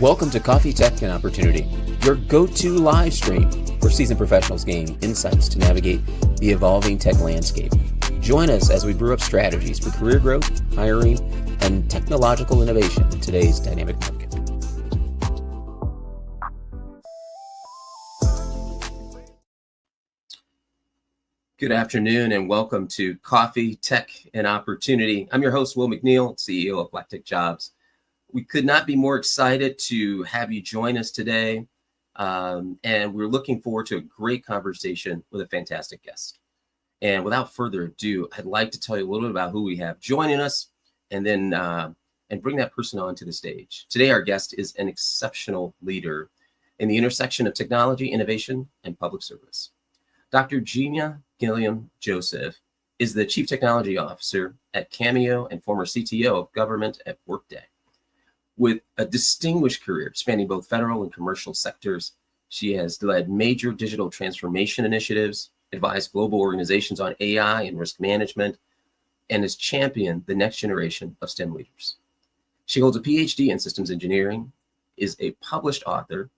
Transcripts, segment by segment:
Welcome to Coffee, Tech, and Opportunity, your go-to live stream where seasoned professionals gain insights to navigate the evolving tech landscape. Join us as we brew up strategies for career growth, hiring, and technological innovation in today's dynamic market. Good afternoon and welcome to Coffee, Tech, and Opportunity. I'm your host, Will McNeil, CEO of Black Tech Jobs. We could not be more excited to have you join us today. And we're looking forward to a great conversation with a fantastic guest. And without further ado, I'd like to tell you a little bit about who we have joining us and then and bring that person onto the stage. Today, our guest is an exceptional leader in the intersection of technology, innovation, and public service. Dr. Gina Guillaume-Joseph is the Chief Technology Officer at Cameo and former CTO of Government at Workday. With a distinguished career spanning both federal and commercial sectors, she has led major digital transformation initiatives, advised global organizations on AI and risk management, and has championed the next generation of STEM leaders. She holds a PhD in systems engineering, is a published author,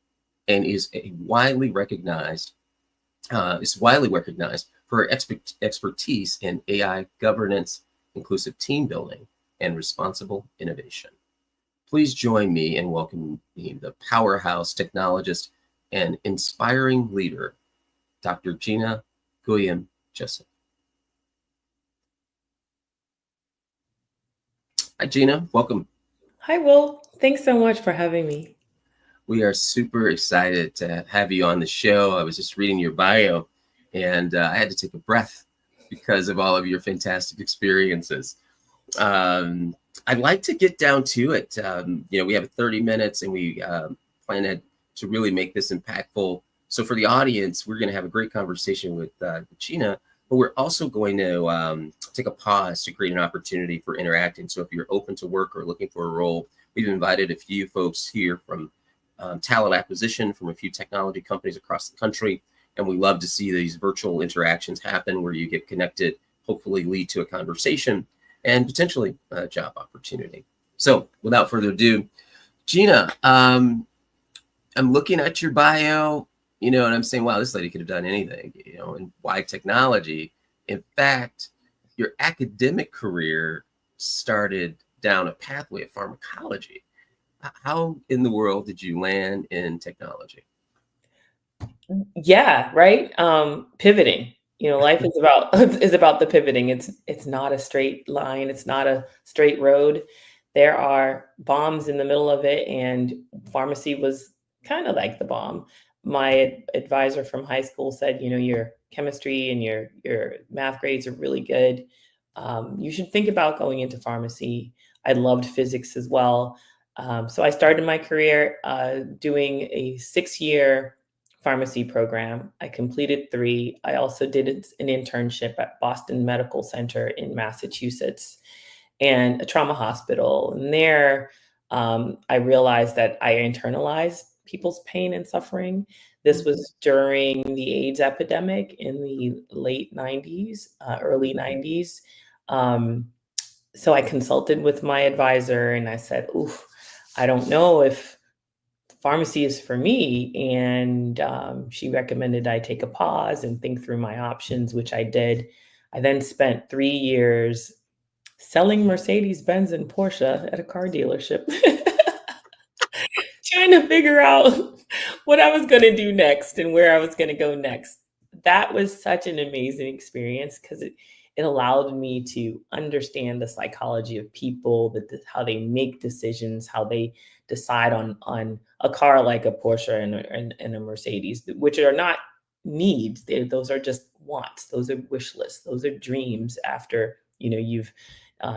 and is widely recognized for her expertise in AI governance, inclusive team building, and responsible innovation. Please join me in welcoming the powerhouse technologist and inspiring leader, Dr. Gina Guillaume-Joseph. Hi, Gina. Welcome. Hi, Will. Thanks so much for having me. We are super excited to have you on the show. I was just reading your bio, and I had to take a breath because of all of your fantastic experiences. I'd like to get down to it. We have 30 minutes and we plan to really make this impactful. So for the audience, we're going to have a great conversation with Gina, but we're also going to take a pause to create an opportunity for interacting. So if you're open to work or looking for a role, we've invited a few folks here from talent acquisition from a few technology companies across the country. And we love to see these virtual interactions happen where you get connected, hopefully lead to a conversation and potentially a job opportunity. So without further ado, Gina, I'm looking at your bio, and I'm saying, wow, this lady could have done anything, and why technology? In fact, your academic career started down a pathway of pharmacology. How in the world did you land in technology? Yeah, right. Pivoting. Life is about the pivoting. It's not a straight line. It's not a straight road. There are bombs in the middle of it, and pharmacy was kind of like the bomb. My advisor from high school said, your chemistry and your math grades are really good. You should think about going into pharmacy. I loved physics as well. So I started my career doing a 6-year pharmacy program. I completed 3. I also did an internship at Boston Medical Center in Massachusetts and a trauma hospital. And there, I realized that I internalized people's pain and suffering. This was during the AIDS epidemic in the late 90s, early 90s. So I consulted with my advisor and I said, oof, I don't know if pharmacy is for me. And she recommended I take a pause and think through my options, which I did. I then spent 3 years selling Mercedes-Benz and Porsche at a car dealership, trying to figure out what I was going to do next and where I was going to go next. That was such an amazing experience because it allowed me to understand the psychology of people, how they make decisions, how they decide on a car like a Porsche and a Mercedes, which are not needs. Those are just wants. Those are wish lists. Those are dreams. After you've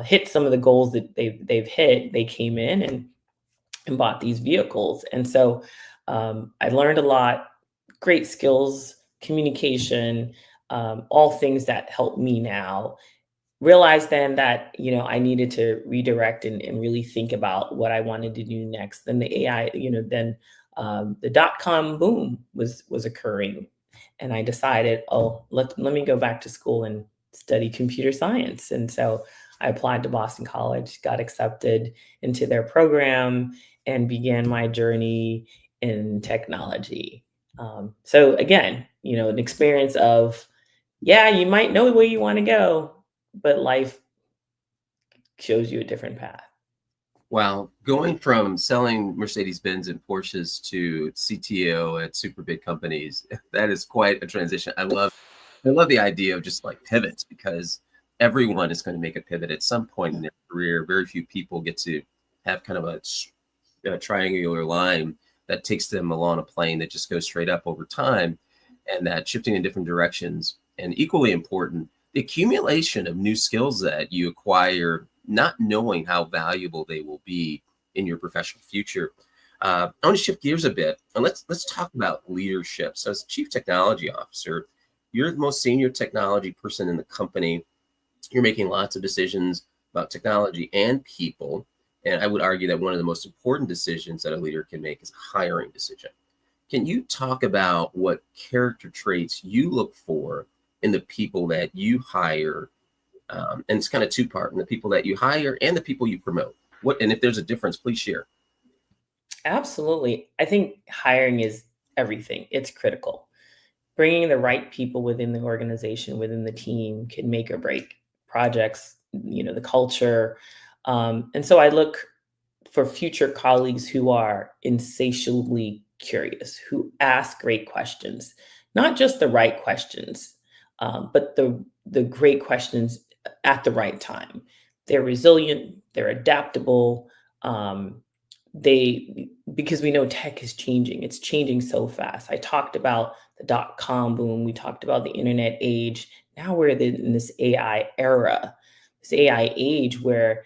hit some of the goals that they've hit, they came in and bought these vehicles. And so I learned a lot, great skills, communication, all things that help me now. Realized then that, I needed to redirect and really think about what I wanted to do next. Then the AI, then the .com boom was occurring. And I decided, let me go back to school and study computer science. And so I applied to Boston College, got accepted into their program, and began my journey in technology. So again, an experience of, yeah, you might know where you want to go, but life shows you a different path. Wow, going from selling Mercedes-Benz and Porsches to CTO at super big companies, that is quite a transition. I love the idea of just like pivots, because everyone is going to make a pivot at some point in their career. Very few people get to have kind of a triangular line that takes them along a plane that just goes straight up over time, and that shifting in different directions. And equally important, the accumulation of new skills that you acquire, not knowing how valuable they will be in your professional future. I want to shift gears a bit, and let's talk about leadership. So, as chief technology officer, you're the most senior technology person in the company. You're making lots of decisions about technology and people. And I would argue that one of the most important decisions that a leader can make is a hiring decision. Can you talk about what character traits you look for in the people that you hire? And it's kind of two-part: in the people that you hire and the people you promote. And if there's a difference, please share. Absolutely. I think hiring is everything. It's critical. Bringing the right people within the organization, within the team, can make or break projects, the culture. And so I look for future colleagues who are insatiably curious, who ask great questions, not just the right questions, but the great questions at the right time. They're resilient, they're adaptable. They Because we know tech is changing. It's changing so fast. I talked about the dot-com boom. We talked about the internet age. Now we're in this AI era, this AI age where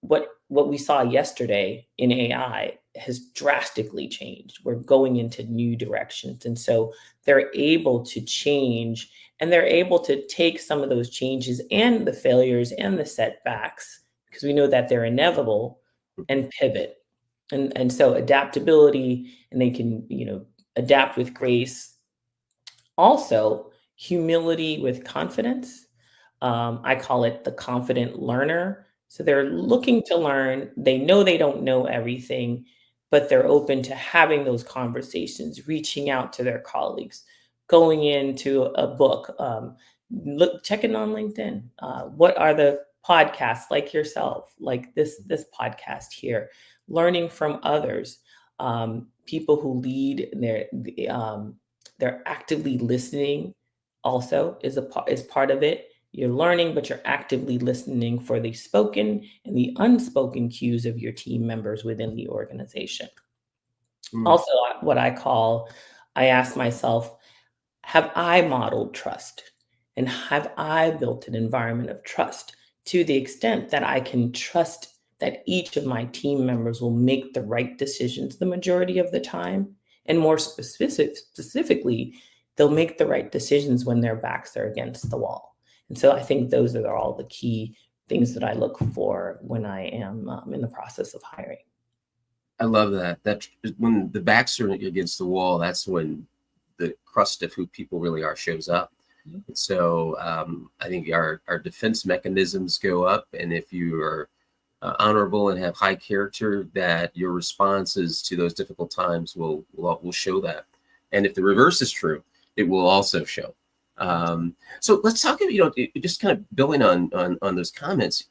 what we saw yesterday in AI has drastically changed. We're going into new directions. And so they're able to change, and they're able to take some of those changes and the failures and the setbacks, because we know that they're inevitable, and pivot. And so adaptability, and they can, adapt with grace. Also, humility with confidence. I call it the confident learner. So they're looking to learn. They know they don't know everything, but they're open to having those conversations, reaching out to their colleagues, going into a book, checking on LinkedIn. What are the podcasts like yourself, like this podcast here, learning from others, people who lead. They're actively listening. Also, is part of it. You're learning, but you're actively listening for the spoken and the unspoken cues of your team members within the organization. Mm. Also, I ask myself, have I modeled trust? And have I built an environment of trust to the extent that I can trust that each of my team members will make the right decisions the majority of the time? And more specifically, they'll make the right decisions when their backs are against the wall. And so I think those are all the key things that I look for when I am in the process of hiring. I love that. That when the backs are against the wall, that's when the crust of who people really are shows up. And so I think our defense mechanisms go up, and if you are honorable and have high character, that your responses to those difficult times will show that. And if the reverse is true, it will also show. So let's talk about, just kind of building on those comments.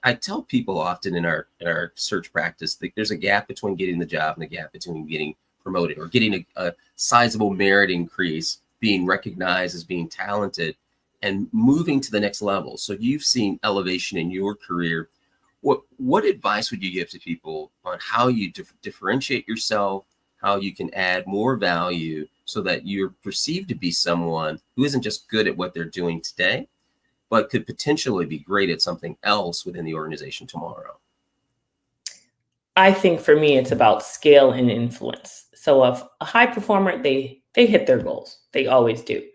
I tell people often in our search practice that there's a gap between getting the job and the gap between getting promoted or getting a sizable merit increase, being recognized as being talented, and moving to the next level. So you've seen elevation in your career. What advice would you give to people on how you differentiate yourself, how you can add more value so that you're perceived to be someone who isn't just good at what they're doing today, but could potentially be great at something else within the organization tomorrow? I think for me, it's about scale and influence. So if a high performer, they hit their goals. They always do.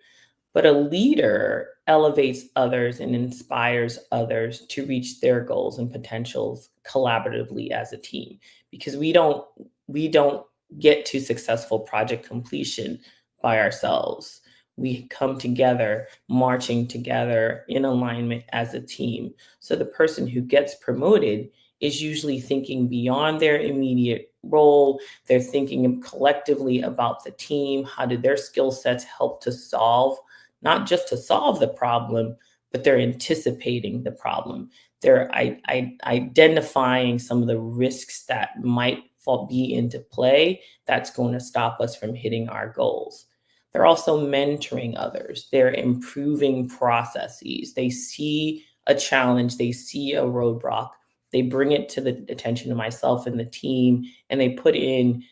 But a leader elevates others and inspires others to reach their goals and potentials collaboratively as a team, because we don't get to successful project completion by ourselves. we come together, marching together in alignment as a team. So the person who gets promoted is usually thinking beyond their immediate role. They're thinking collectively about the team. How do their skill sets help to solve, not just to solve the problem, but they're anticipating the problem. They're identifying some of the risks that might be into play that's going to stop us from hitting our goals. They're also mentoring others. They're improving processes. They see a challenge, they see a roadblock, they bring it to the attention of myself and the team, and they put in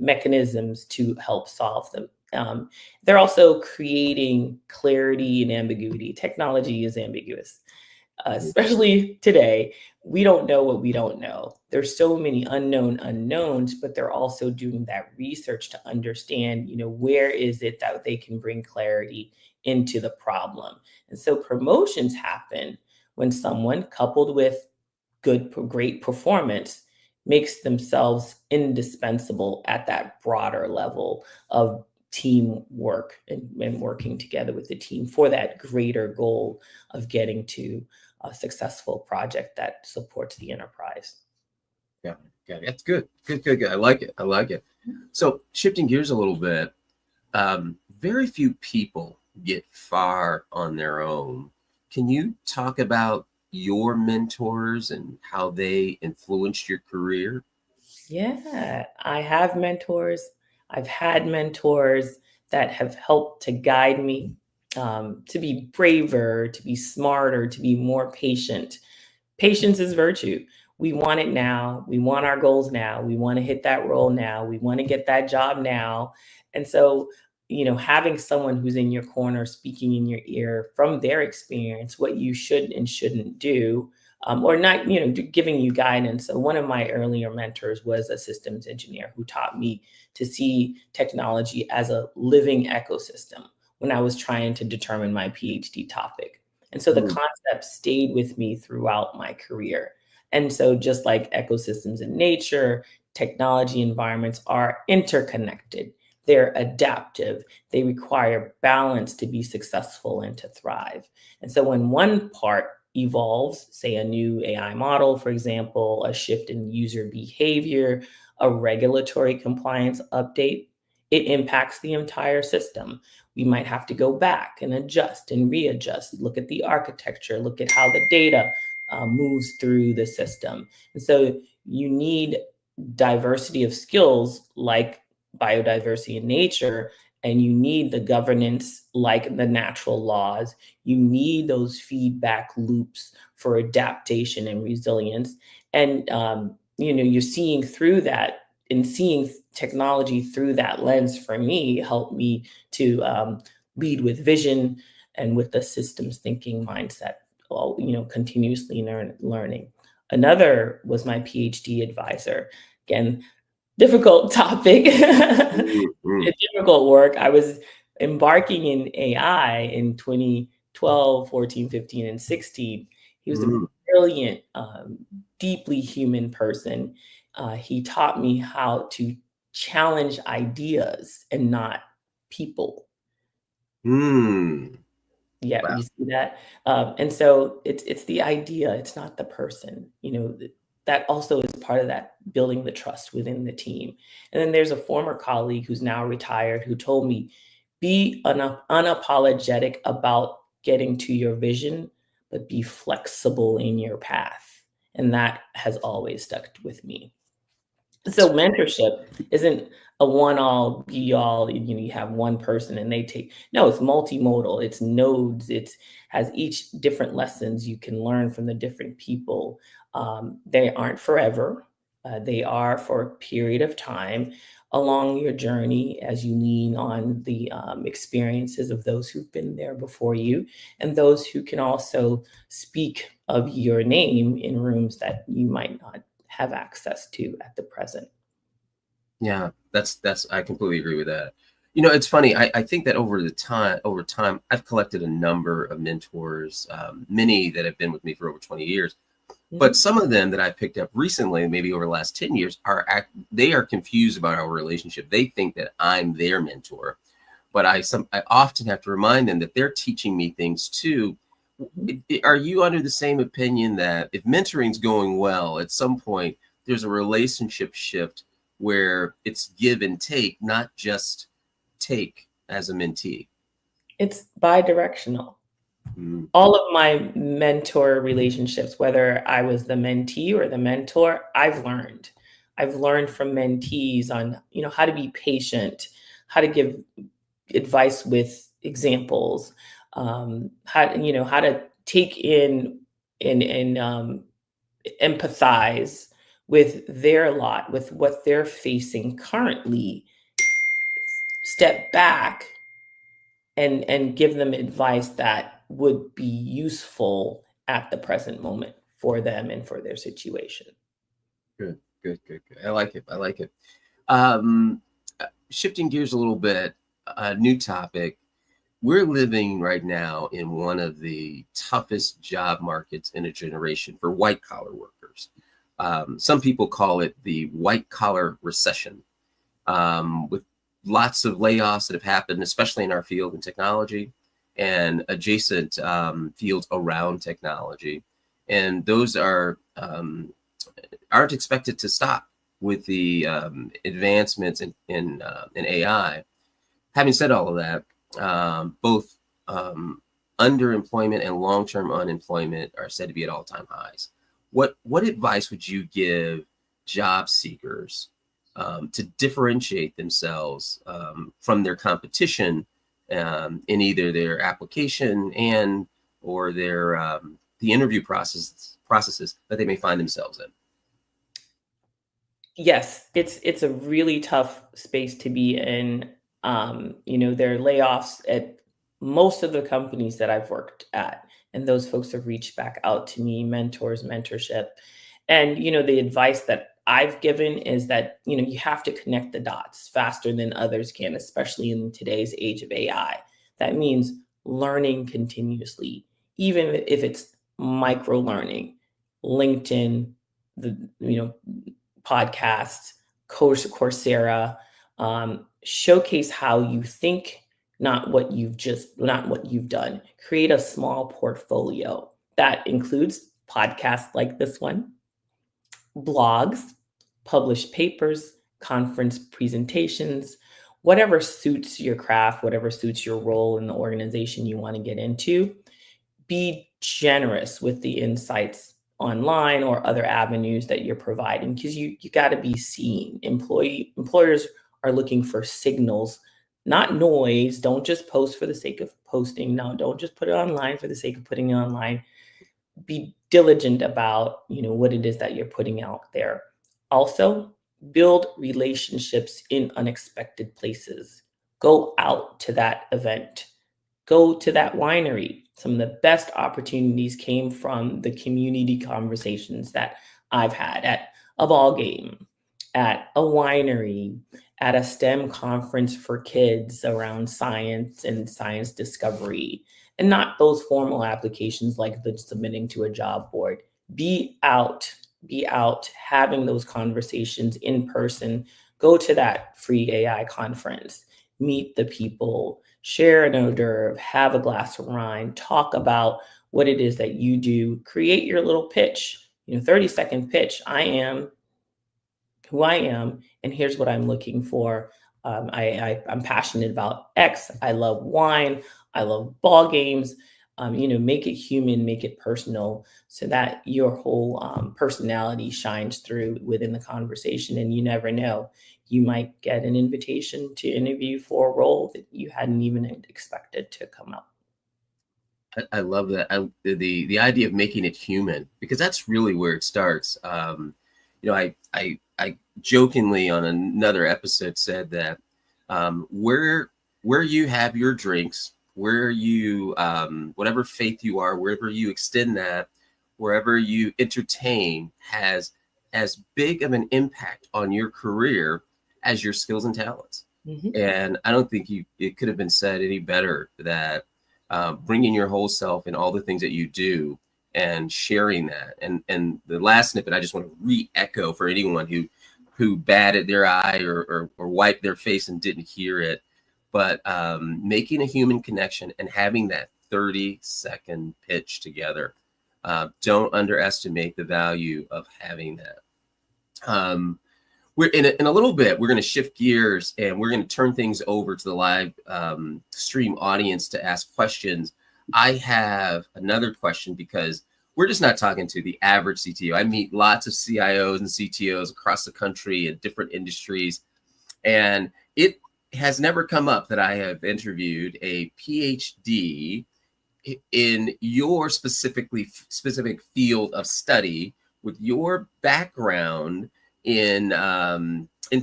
mechanisms to help solve them. They're also creating clarity and ambiguity. Technology is ambiguous, especially today. We don't know what we don't know. There's so many unknown unknowns, but they're also doing that research to understand, where is it that they can bring clarity into the problem. And so promotions happen when someone, coupled with great performance, makes themselves indispensable at that broader level of teamwork and working together with the team for that greater goal of getting to a successful project that supports the enterprise. Yeah, that's good. Good. I like it. So shifting gears a little bit, very few people get far on their own. Can you talk about your mentors and how they influenced your career? Yeah, I have mentors. I've had mentors that have helped to guide me, to be braver, to be smarter, to be more patient. Patience is virtue. We want it now. We want our goals now. We want to hit that role now. We want to get that job now. And so, having someone who's in your corner, speaking in your ear from their experience, what you should and shouldn't do, or not, giving you guidance. So one of my earlier mentors was a systems engineer who taught me to see technology as a living ecosystem when I was trying to determine my PhD topic. And so the concept stayed with me throughout my career. And so just like ecosystems in nature, technology environments are interconnected. They're adaptive. They require balance to be successful and to thrive. And so when one part evolves, say a new AI model, for example, a shift in user behavior, a regulatory compliance update, it impacts the entire system. We might have to go back and adjust and readjust, look at the architecture, look at how the data moves through the system. And so you need diversity of skills like biodiversity in nature, and you need the governance like the natural laws. You need those feedback loops for adaptation and resilience. And, you're seeing through that, and seeing technology through that lens for me helped me to lead with vision and with the systems thinking mindset, continuously learning. Another was my PhD advisor. Again, difficult topic, difficult work. I was embarking in AI in 2012, 14, 15, and 16. He was a brilliant, deeply human person. He taught me how to challenge ideas and not people. Yeah, Wow. you see that? And so it's the idea, it's not the person, that also is part of that building the trust within the team. And then there's a former colleague who's now retired who told me, be unapologetic about getting to your vision, but be flexible in your path. And that has always stuck with me. So mentorship isn't a one all be all, you have one person and they take, no, it's multimodal, it's nodes, it's has each different lessons you can learn from the different people. They aren't forever. They are for a period of time along your journey as you lean on the experiences of those who've been there before you, and those who can also speak of your name in rooms that you might not have access to at the present. Yeah, that's I completely agree with that. It's funny. I think that over time, I've collected a number of mentors, many that have been with me for over 20 years. But some of them that I picked up recently, maybe over the last 10 years, they are confused about our relationship. They think that I'm their mentor. but I often have to remind them that they're teaching me things too. Are you under the same opinion that if mentoring's going well, at some point there's a relationship shift where it's give and take, not just take as a mentee? It's bi-directional. Mm. All of my mentor relationships, whether I was the mentee or the mentor, I've learned. I've learned from mentees on, how to be patient, how to give advice with examples, how to take in and empathize with their lot, with what they're facing currently, step back and give them advice that would be useful at the present moment for them and for their situation. Good, good, good, good. I like it. I like it. Um, Shifting gears a little bit, a new topic. We're living right now in one of the toughest job markets in a generation for white collar workers. Some people call it the white collar recession, with lots of layoffs that have happened, especially in our field in technology and adjacent fields around technology. And those aren't expected to stop with the advancements in AI. Having said all of that, both underemployment and long-term unemployment are said to be at all-time highs. What advice would you give job seekers to differentiate themselves from their competition in either their application and or their the interview processes that they may find themselves in? Yes, it's a really tough space to be in. There are layoffs at most of the companies that I've worked at, and those folks have reached back out to me, mentors, mentorship. And the advice that I've given is that, you have to connect the dots faster than others can, especially in today's age of AI. That means learning continuously, even if it's micro learning, LinkedIn, the podcasts, Coursera, showcase how you think, not what you've done. Create a small portfolio that includes podcasts like this one, blogs, published papers, conference presentations, whatever suits your craft, whatever suits your role in the organization you want to get into. Be generous with the insights online or other avenues that you're providing, because you got to be seen. Employers are looking for signals, not noise. Don't just post for the sake of posting. No, don't just put it online for the sake of putting it online. Be diligent about what it is that you're putting out there. Also, build relationships in unexpected places. Go out to that event, go to that winery. Some of the best opportunities came from the community conversations that I've had at a ball game, at a winery, at a STEM conference for kids around science and science discovery, and not those formal applications like the submitting to a job board. Be out, having those conversations in person. Go to that free AI conference, meet the people, share an hors d'oeuvre, have a glass of wine, talk about what it is that you do, create your little pitch, 30-second pitch. I am who I am, and here's what I'm looking for. I'm passionate about X. I love wine. I love ball games. Make it human, make it personal, so that your whole personality shines through within the conversation. And you never know, you might get an invitation to interview for a role that you hadn't even expected to come up. I love that. The idea of making it human, because that's really where it starts. I jokingly on another episode said that where you have your drinks, where you whatever faith you are, wherever you extend that, wherever you entertain, has as big of an impact on your career as your skills and talents. Mm-hmm. And I don't think it could have been said any better that bringing your whole self and all the things that you do and sharing that. And the last snippet, I just want to re-echo for anyone who batted their eye or wiped their face and didn't hear it. but making a human connection and having that 30-second pitch together. Don't underestimate the value of having that. We're in a little bit, we're going to shift gears and we're going to turn things over to the live stream audience to ask questions. I have another question because we're just not talking to the average CTO. I meet lots of CIOs and CTOs across the country in different industries, and it has never come up that I have interviewed a PhD in your specific field of study with your background in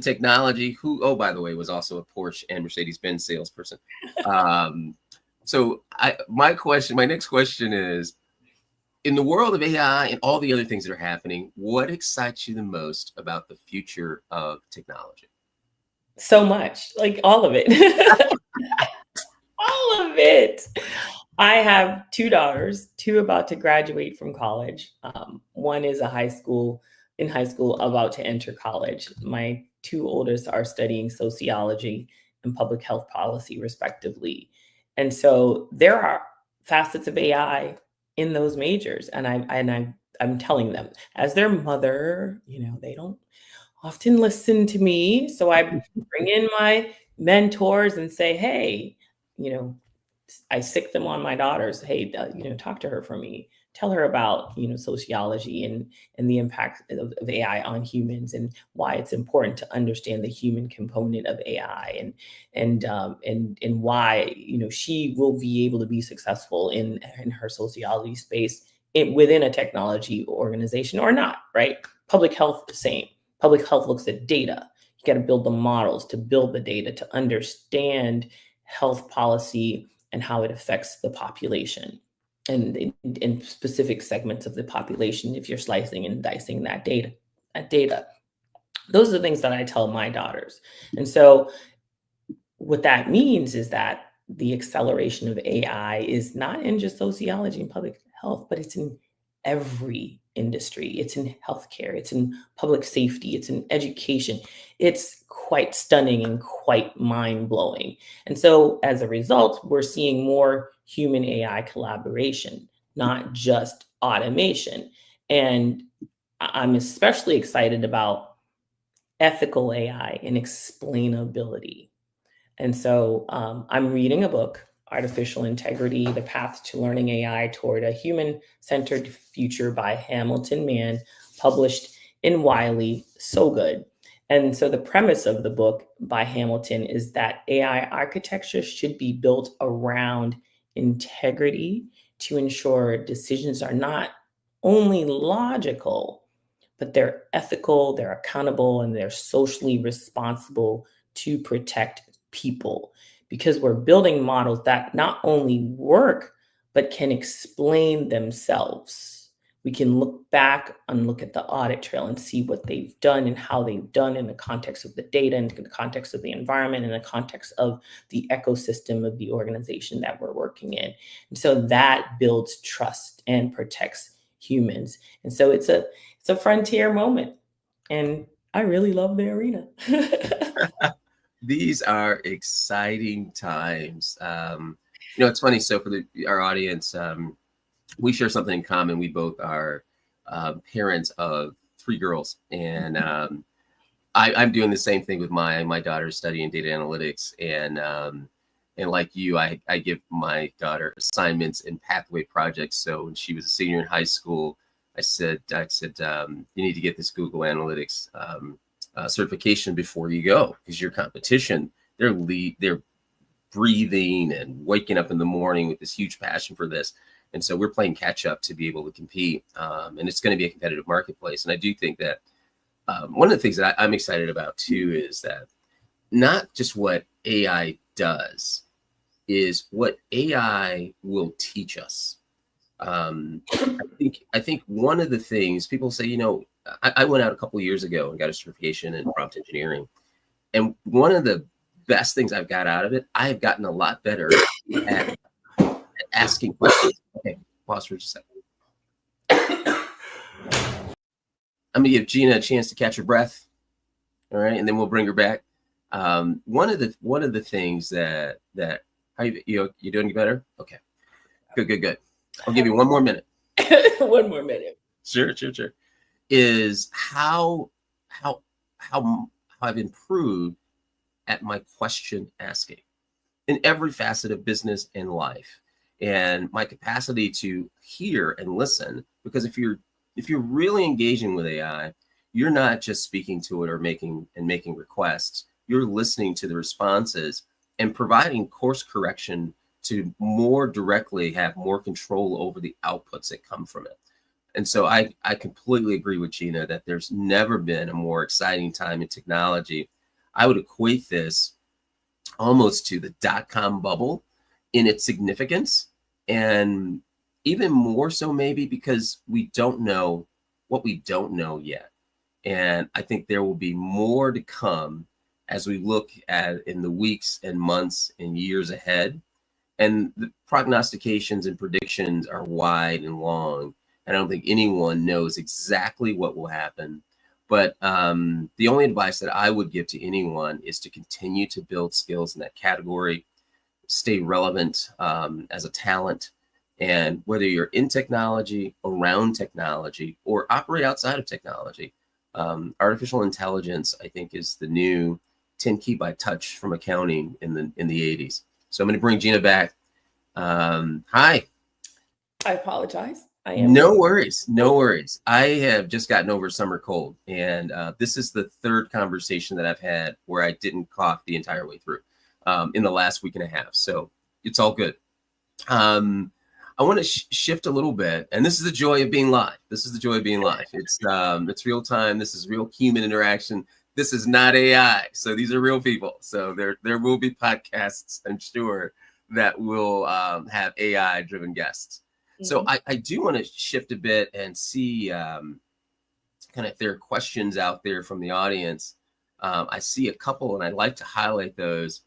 technology, who, oh, by the way, was also a Porsche and Mercedes-Benz salesperson. So my next question is, in the world of AI and all the other things that are happening, what excites you the most about the future of technology? So much, like all of it. All of it. I have two daughters, two about to graduate from college. One is in high school, about to enter college. My two oldest are studying sociology and public health policy, respectively. And so there are facets of AI in those majors, and I'm telling them as their mother, they don't often listen to me. So I bring in my mentors and say, hey, I sick them on my daughters. Hey, talk to her for me. Tell her about, sociology and the impact of AI on humans and why it's important to understand the human component of AI and why, she will be able to be successful in her sociology space within a technology organization or not, right? Public health, the same. Public health looks at data. You got to build the models to build the data to understand health policy and how it affects the population and in specific segments of the population if you're slicing and dicing that data. Those are the things that I tell my daughters. And so what that means is that the acceleration of AI is not in just sociology and public health, but it's in every industry. It's in healthcare, it's in public safety, it's in education. It's quite stunning and quite mind-blowing. And so as a result, we're seeing more human AI collaboration, not just automation. And I'm especially excited about ethical AI and explainability. And so I'm reading a book, Artificial Integrity, The Path to Learning AI Toward a Human-Centered Future by Hamilton Mann, published in Wiley. So good. And so the premise of the book by Hamilton is that AI architecture should be built around integrity to ensure decisions are not only logical, but they're ethical, they're accountable, and they're socially responsible to protect people, because we're building models that not only work, but can explain themselves. We can look back and look at the audit trail and see what they've done and how they've done in the context of the data, in the context of the environment, in the context of the ecosystem of the organization that we're working in. And so that builds trust and protects humans. And so it's a frontier moment. And I really love the arena. These are exciting times. It's funny. So for our audience, we share something in common. We both are parents of 3 girls, and I'm doing the same thing with my daughter studying data analytics, and like you, I give my daughter assignments and pathway projects. So when she was a senior in high school, I said, you need to get this Google Analytics certification before you go, because your competition, they're breathing and waking up in the morning with this huge passion for this. And so we're playing catch up to be able to compete. And it's going to be a competitive marketplace. And I do think that one of the things that I'm excited about too is that not just what AI does, is what AI will teach us. I think one of the things people say, I went out a couple of years ago and got a certification in prompt engineering. And one of the best things I've got out of it, I have gotten a lot better at asking questions. Okay, pause for just a second. I'm going to give Gina a chance to catch her breath. All right. And then we'll bring her back. One of the things that how you doing better? Okay, good. I'll give you one more minute. One more minute. Sure. Is how I've improved at my question asking in every facet of business and life, and my capacity to hear and listen. Because if you're really engaging with AI, you're not just speaking to it or making requests. You're listening to the responses and providing course correction to more directly have more control over the outputs that come from it. And so I completely agree with Gina that there's never been a more exciting time in technology. I would equate this almost to the dot-com bubble in its significance, and even more so maybe because we don't know what we don't know yet. And I think there will be more to come as we look at in the weeks and months and years ahead. And the prognostications and predictions are wide and long. I don't think anyone knows exactly what will happen. But the only advice that I would give to anyone is to continue to build skills in that category, stay relevant as a talent. And whether you're in technology, around technology, or operate outside of technology, artificial intelligence, I think, is the new 10 key by touch from accounting in the 80s. So I'm going to bring Gina back. Hi. I apologize. I am. No worries. I have just gotten over summer cold, and this is the third conversation that I've had where I didn't cough the entire way through in the last week and a half. So it's all good. I want to shift a little bit, and this is the joy of being live. It's real time. This is real human interaction. This is not AI. So these are real people. So there will be podcasts, I'm sure, that will have AI driven guests. So I do want to shift a bit and see kind of if there are questions out there from the audience. I see a couple, and I'd like to highlight those.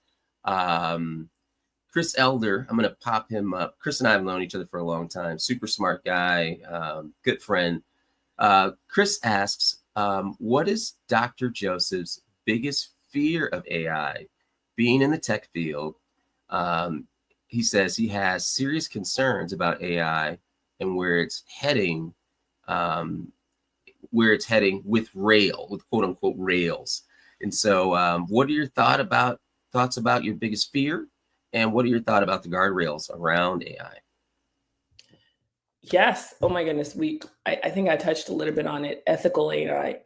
Chris Elder, I'm going to pop him up. Chris and I have known each other for a long time. Super smart guy, good friend. Chris asks, what is Dr. Joseph's biggest fear of AI? Being in the tech field, he says he has serious concerns about AI and where it's heading with quote unquote rails. And so what are your thoughts about your biggest fear? And what are your thoughts about the guardrails around AI? Yes. Oh my goodness. I think I touched a little bit on it. Ethical AI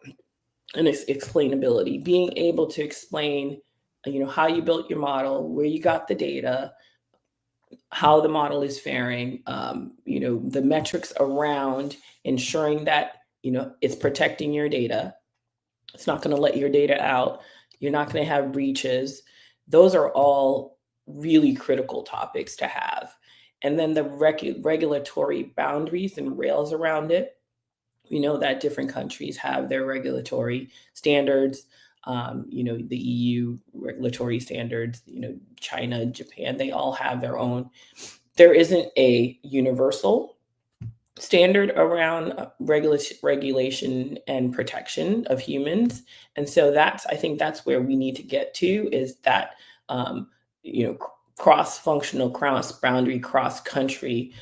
and its explainability, being able to explain, how you built your model, where you got the data, how the model is faring, the metrics around ensuring that, it's protecting your data. It's not going to let your data out. You're not going to have breaches. Those are all really critical topics to have. And then the regulatory boundaries and rails around it. We know that different countries have their regulatory standards. The EU regulatory standards, China, Japan, they all have their own. There isn't a universal standard around regulation and protection of humans. And so I think that's where we need to get to, is that, cross-functional, cross-boundary, cross-country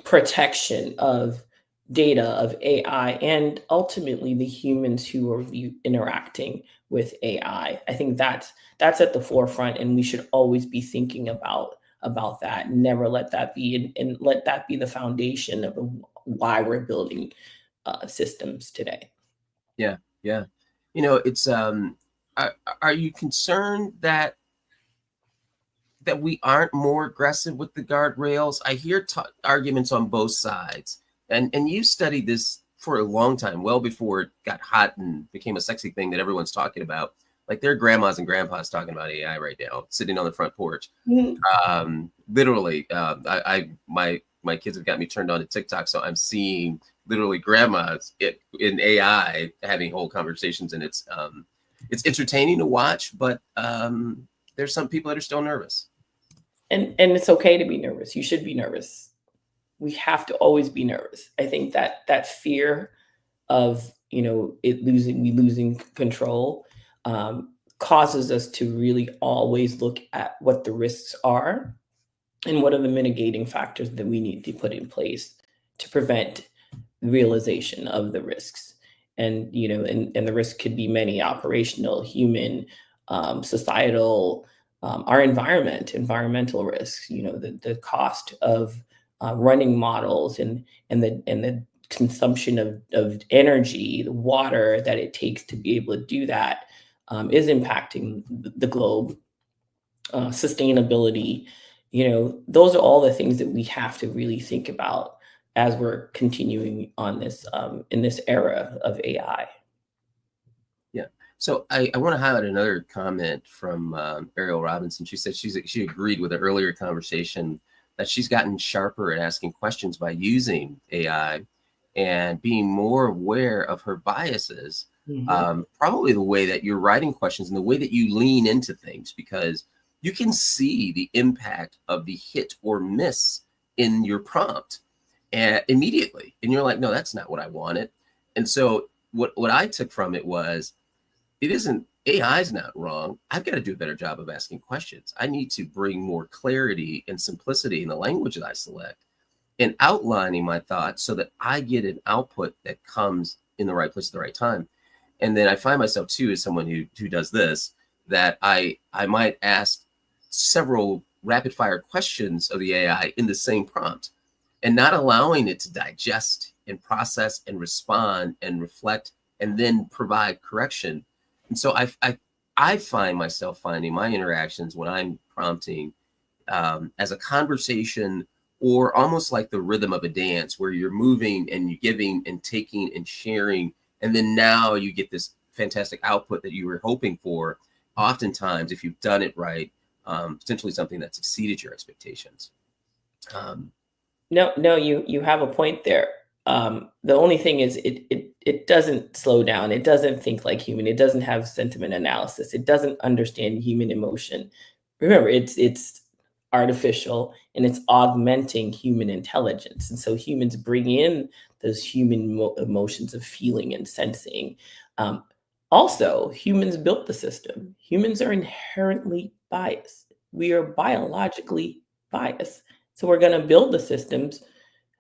protection of data, of AI, and ultimately the humans who are interacting with AI. I think that's at the forefront, and we should always be thinking about that. Never let that be, and let that be the foundation of why we're building systems today. Yeah. It's are you concerned that we aren't more aggressive with the guardrails? I hear arguments on both sides. And you studied this for a long time, well before it got hot and became a sexy thing that everyone's talking about. Like, their grandmas and grandpas talking about AI right now, sitting on the front porch. Literally, my kids have got me turned on to TikTok, so I'm seeing literally grandmas in AI having whole conversations, and it's entertaining to watch. But there's some people that are still nervous. And it's okay to be nervous. You should be nervous. We have to always be nervous. I think that fear of, losing control. causes us to really always look at what the risks are and what are the mitigating factors that we need to put in place to prevent realization of the risks. And and the risk could be many: operational, human, societal, our environmental risks. The cost of running models, and the consumption of energy, the water that it takes to be able to do that, is impacting the globe. Sustainability, those are all the things that we have to really think about as we're continuing on this, in this era of AI. Yeah. So I want to highlight another comment from Ariel Robinson. She said she agreed with an earlier conversation that she's gotten sharper at asking questions by using AI and being more aware of her biases. Mhm. Probably the way that you're writing questions and the way that you lean into things, because you can see the impact of the hit or miss in your prompt and immediately. And you're like, no, that's not what I wanted. And so what I took from it was, it isn't, AI is not wrong. I've got to do a better job of asking questions. I need to bring more clarity and simplicity in the language that I select and outlining my thoughts so that I get an output that comes in the right place at the right time. And then I find myself too, as someone who does this, that I might ask several rapid fire questions of the AI in the same prompt and not allowing it to digest and process and respond and reflect and then provide correction. And so I find myself finding my interactions when I'm prompting as a conversation, or almost like the rhythm of a dance where you're moving and you're giving and taking and sharing. And then now you get this fantastic output that you were hoping for. Oftentimes, if you've done it right, potentially something that's exceeded your expectations. Um, No, you have a point there. The only thing is, it doesn't slow down. It doesn't think like human. It doesn't have sentiment analysis. It doesn't understand human emotion. Remember, it's artificial, and it's augmenting human intelligence. And so humans bring in those human emotions of feeling and sensing. Um, Also, humans built the system. Humans are inherently biased. We are biologically biased. So we're going to build the systems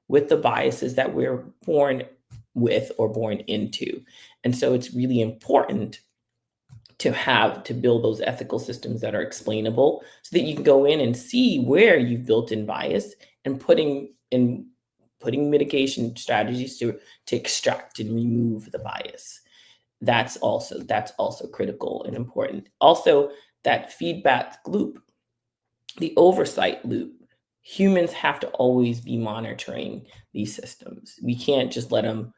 with the biases that we're born with or born into. And so it's really important to build those ethical systems that are explainable, so that you can go in and see where you've built in bias, and putting mitigation strategies to extract and remove the bias. That's also critical and important. Also, that feedback loop, the oversight loop. Humans have to always be monitoring these systems. We can't just let them,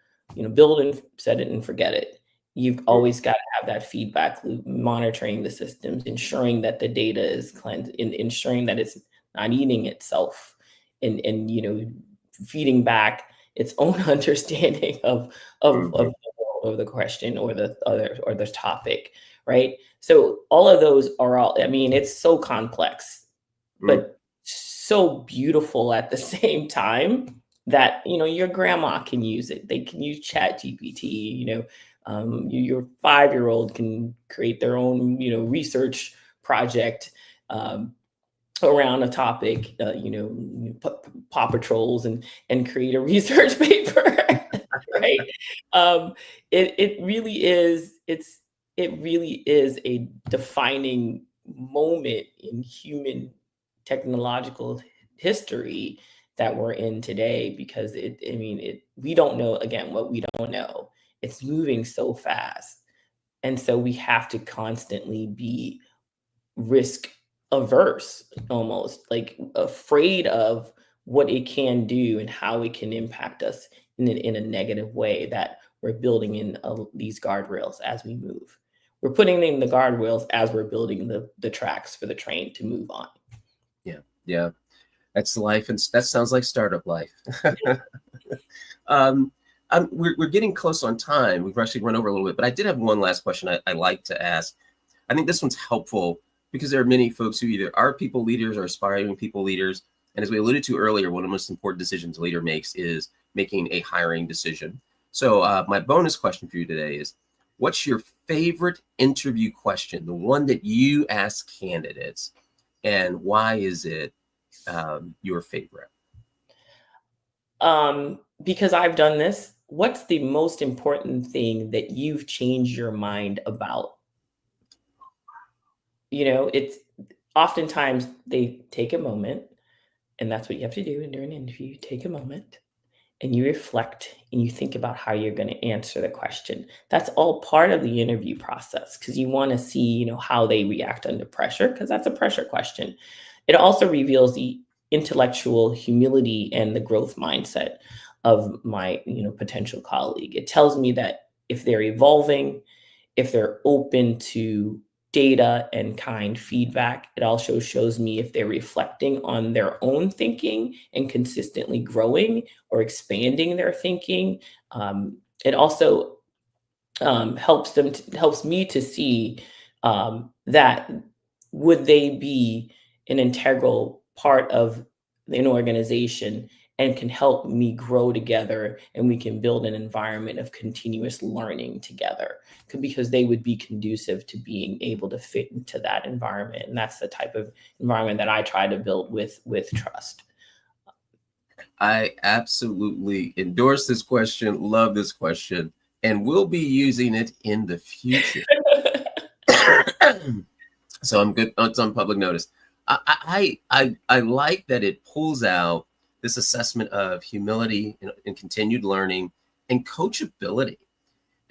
build and set it and forget it. You've always got to have that feedback loop, monitoring the systems, ensuring that the data is cleansed, ensuring that it's not eating itself, and feeding back its own understanding of mhm, the question, or the topic, right? So all of those are all. I mean, it's so complex, mhm. but so beautiful at the same time, that your grandma can use it. They can use Chat GPT. Your 5-year-old can create their own research project, um, around a topic, Paw Patrols, and create a research paper, right? Um, it really is. It really is a defining moment in human technological history that we're in today, because I mean, we don't know, again, what we don't know. It's moving so fast, and so we have to constantly be risk averse, almost like afraid of what it can do and how it can impact us in a negative way, that we're building in these guardrails as we move. We're putting in the guardrails as we're building the tracks for the train to move on. Yeah, yeah, that's life, and that sounds like startup life. um, we're getting close on time. We've actually run over a little bit, but I did have one last question I like to ask. I think this one's helpful because there are many folks who either are people leaders or aspiring people leaders. And as we alluded to earlier, one of the most important decisions a leader makes is making a hiring decision. So my bonus question for you today is, what's your favorite interview question, the one that you ask candidates, and why is it your favorite? Because I've done this, what's the most important thing that you've changed your mind about? It's oftentimes they take a moment, and that's what you have to do during an interview. You take a moment and you reflect and you think about how you're going to answer the question. That's all part of the interview process because you want to see, how they react under pressure because that's a pressure question. It also reveals the intellectual humility and the growth mindset of my, potential colleague. It tells me that if they're evolving, if they're open to data and kind feedback, it also shows me if they're reflecting on their own thinking and consistently growing or expanding their thinking. It also helps me to see that would they be an integral part of an organization and can help me grow together and we can build an environment of continuous learning together because they would be conducive to being able to fit into that environment, and that's the type of environment that I try to build with trust. I absolutely endorse this question, love this question, and will be using it in the future. So I'm good. It's on public notice. I like that it pulls out this assessment of humility and continued learning and coachability.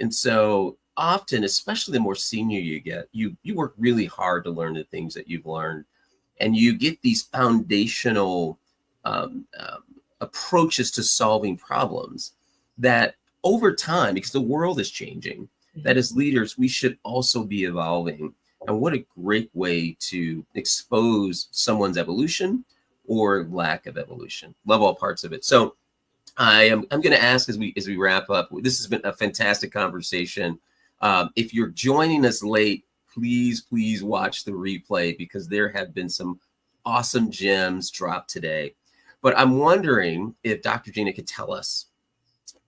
And so often, especially the more senior you get, you work really hard to learn the things that you've learned, and you get these foundational approaches to solving problems that over time, because the world is changing, that as leaders, we should also be evolving. And what a great way to expose someone's evolution or lack of evolution. Love all parts of it. So I'm going to ask as we wrap up. This has been a fantastic conversation. If you're joining us late, please watch the replay because there have been some awesome gems dropped today. But I'm wondering if Dr. Gina could tell us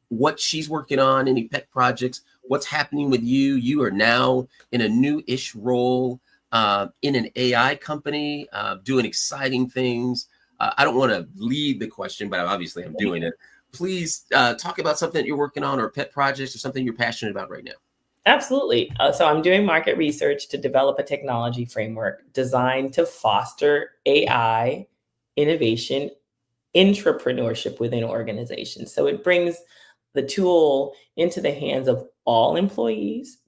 what she's working on, any pet projects, what's happening with you. You are now in a new-ish role in an AI company, doing exciting things. I don't want to lead the question, but obviously I'm doing it. Please talk about something that you're working on or pet projects or something you're passionate about right now. Absolutely. So I'm doing market research to develop a technology framework designed to foster AI innovation, entrepreneurship within organizations. So it brings the tool into the hands of all employees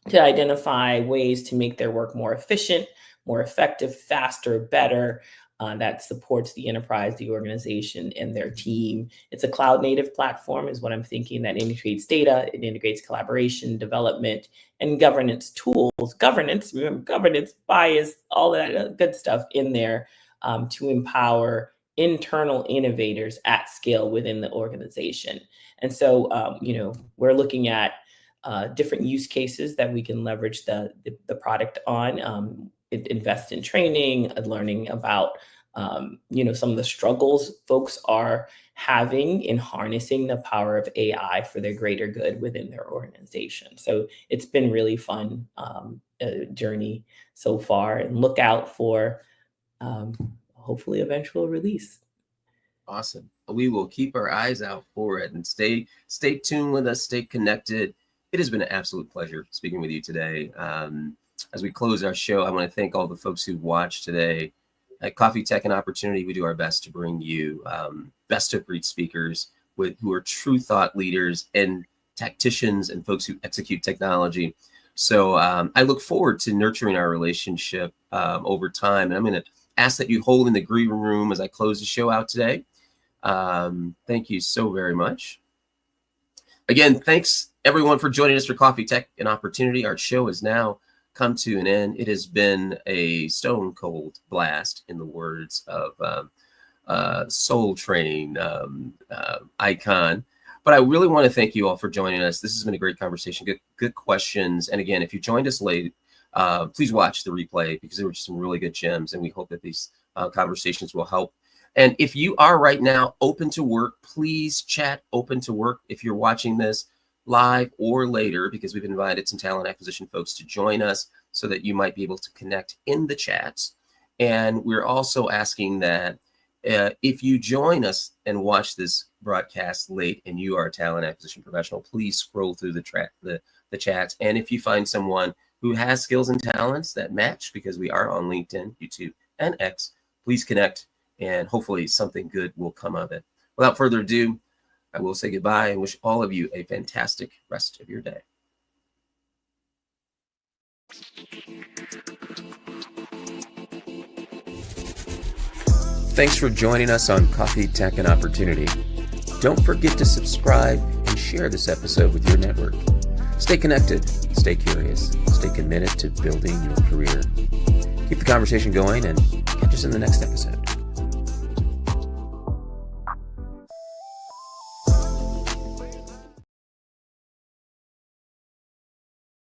to identify ways to make their work more efficient, more effective, faster, better. That supports the enterprise, the organization, and their team. It's a cloud native platform is what I'm thinking that integrates data, it integrates collaboration, development, and governance tools. Governance, remember, governance, bias, all that good stuff in there to empower internal innovators at scale within the organization. And so, we're looking at different use cases that we can leverage the product on. Invest in training, learning about some of the struggles folks are having in harnessing the power of AI for their greater good within their organization. So it's been really fun journey so far, and look out for hopefully eventual release. Awesome. We will keep our eyes out for it and stay tuned with us, stay connected. It has been an absolute pleasure speaking with you today. As we close our show, I want to thank all the folks who watched today. At Coffee Tech and Opportunity, we do our best to bring you best of breed speakers who are true thought leaders and tacticians and folks who execute technology. So I look forward to nurturing our relationship over time. And I'm going to ask that you hold in the green room as I close the show out today. Thank you so very much. Again, thanks everyone for joining us for Coffee Tech and Opportunity. Our show has now come to an end. It has been a stone cold blast, in the words of Soul Train icon. But I really want to thank you all for joining us. This has been a great conversation, good questions. And again, if you joined us late, please watch the replay because there were some really good gems, and we hope that these conversations will help. And if you are right now open to work, please chat open to work. If you're watching this, live or later, because we've invited some talent acquisition folks to join us so that you might be able to connect in the chats. And we're also asking that if you join us and watch this broadcast late and you are a talent acquisition professional, please scroll through the chats. And if you find someone who has skills and talents that match, because we are on LinkedIn, YouTube, and X, please connect, and hopefully something good will come of it. Without further ado, I will say goodbye and wish all of you a fantastic rest of your day. Thanks for joining us on Coffee, Tech, and Opportunity. Don't forget to subscribe and share this episode with your network. Stay connected, stay curious, stay committed to building your career. Keep the conversation going and catch us in the next episode.